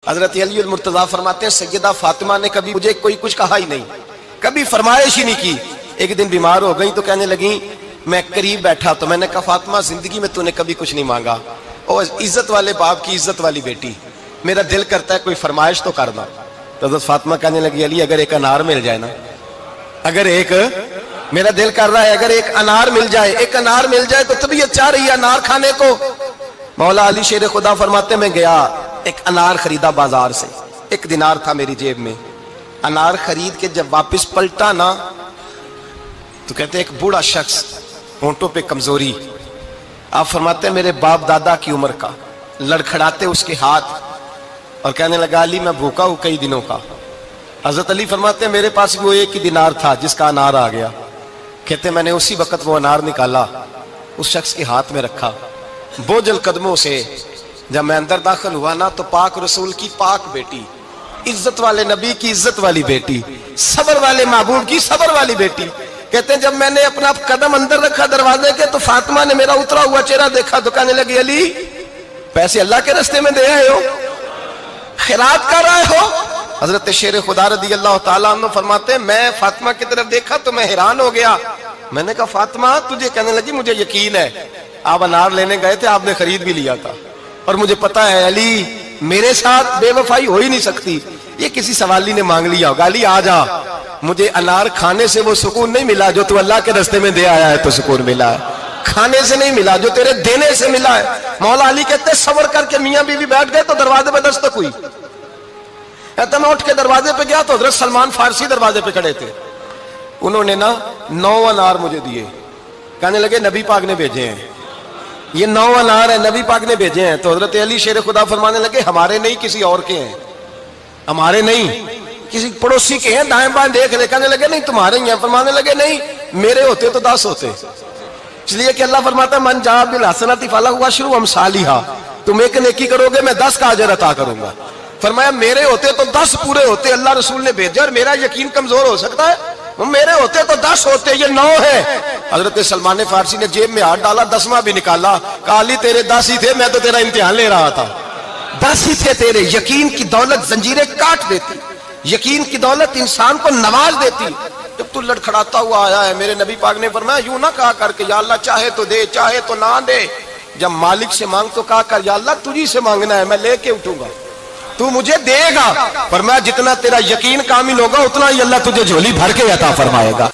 حضرت علی المرتضیٰ فرماتے ہیں سیدہ فاطمہ نے کبھی مجھے کوئی کچھ کہا ہی نہیں، کبھی فرمائش ہی نہیں کی۔ ایک دن بیمار ہو گئی تو کہنے لگی، میں قریب بیٹھا تو میں نے کہا فاطمہ زندگی میں تو نے کبھی کچھ نہیں مانگا، اور عزت والے باپ کی عزت والی بیٹی، میرا دل کرتا ہے کوئی فرمائش تو کرنا۔ تو حضرت فاطمہ کہنے لگی علی اگر ایک انار مل جائے نا، اگر ایک میرا دل کر رہا ہے اگر ایک انار مل جائے، ایک انار مل جائے تو طبیعت چاہ رہی ہے انار کھانے کو۔ مولا علی شیر خدا فرماتے میں گیا ایک انار خریدا بازار سے، 1 دینار تھا میری جیب میں، انار خرید کے جب واپس پلٹا نا تو کہتے ہیں ایک بوڑھا شخص، ہونٹوں پہ کمزوری، آپ فرماتے ہیں میرے باپ دادا کی عمر کا، لڑکھڑاتے اس کے ہاتھ اور کہنے لگا علی میں بھوکا ہوں کئی دنوں کا۔ حضرت علی فرماتے ہیں میرے پاس وہ 1 دینار تھا جس کا انار آ گیا، کہتے ہیں میں نے اسی وقت وہ انار نکالا، اس شخص کے ہاتھ میں رکھا، بوجھل قدموں سے جب میں اندر داخل ہوا نا تو پاک رسول کی پاک بیٹی، عزت والے نبی کی عزت والی بیٹی، صبر والے محبوب کی صبر والی بیٹی، کہتے ہیں جب میں نے اپنا قدم اندر رکھا دروازے کے تو فاطمہ نے میرا اترا ہوا چہرہ دیکھا تو کہنے لگی علی پیسے اللہ کے راستے میں دے آئے ہو، خیرات کر رہے ہو؟ حضرت شیر خدا رضی اللہ تعالیٰ عنہ فرماتے ہیں میں فاطمہ کی طرف دیکھا تو میں حیران ہو گیا، میں نے کہا فاطمہ تجھے، کہنے لگی مجھے یقین ہے آپ انار لینے گئے تھے، آپ نے خرید بھی لیا تھا، اور مجھے پتا ہے علی میرے ساتھ بے وفائی ہو ہی نہیں سکتی، یہ کسی سوالی نے مانگ لیا ہوگا، علی آ جا، مجھے انار کھانے سے وہ سکون نہیں ملا جو تو اللہ کے راستے میں دے آیا ہے تو سکون ملا ہے، کھانے سے نہیں ملا جو تیرے دینے سے ملا ہے۔ مولا علی کہتے صبر کر کے میاں بیوی بیٹھ گئے تو دروازے پہ دستک ہوئی، کہتے میں اٹھ کے دروازے پہ گیا تو حضرت سلمان فارسی دروازے پہ کھڑے تھے، انہوں نے نا 9 انار مجھے دیے، کہنے لگے نبی پاک نے بھیجے ہیں، یہ 9 انار ہیں نبی پاک نے بھیجے ہیں۔ تو حضرت علی شیر خدا فرمانے لگے ہمارے نہیں کسی اور کے ہیں، ہمارے نہیں کسی پڑوسی کے ہیں، دائیں بائیں دیکھ لے، کہنے لگے نہیں تمہارے ہی ہیں، فرمانے لگے نہیں میرے ہوتے تو 10 ہوتے، اس لیے کہ اللہ فرماتا ہے من جاء بالحسنۃ فلہ عشر امثالھا، تم ایک نیکی کرو گے میں 10 کا اجر عطا کروں گا۔ فرمایا میرے ہوتے تو 10 پورے ہوتے، اللہ رسول نے بھیجا اور میرا یقین کمزور ہو سکتا ہے، میرے ہوتے تو 10 ہوتے، یہ 9 ہے۔ حضرت سلمان فارسی نے جیب میں ہاتھ ڈالا، 10واں بھی نکالا، کہا علی تیرے 10 ہی تھے، میں تو تیرا امتحان لے رہا تھا، 10 ہی تھے تیرے۔ یقین کی دولت زنجیریں کاٹ دیتی، یقین کی دولت انسان کو نواز دیتی۔ جب تو لڑکھڑاتا ہوا آیا ہے، میرے نبی پاک نے فرمایا یوں نہ کہا کر کے یا اللہ چاہے تو دے چاہے تو نہ دے، جب مالک سے مانگ تو کہا کر یا اللہ تجھی سے مانگنا ہے، میں لے کے اٹھوں گا، تو مجھے دے گا، فرمایا جتنا تیرا یقین کامل ہوگا اتنا ہی اللہ تجھے جھولی بھر کے عطا فرمائے گا۔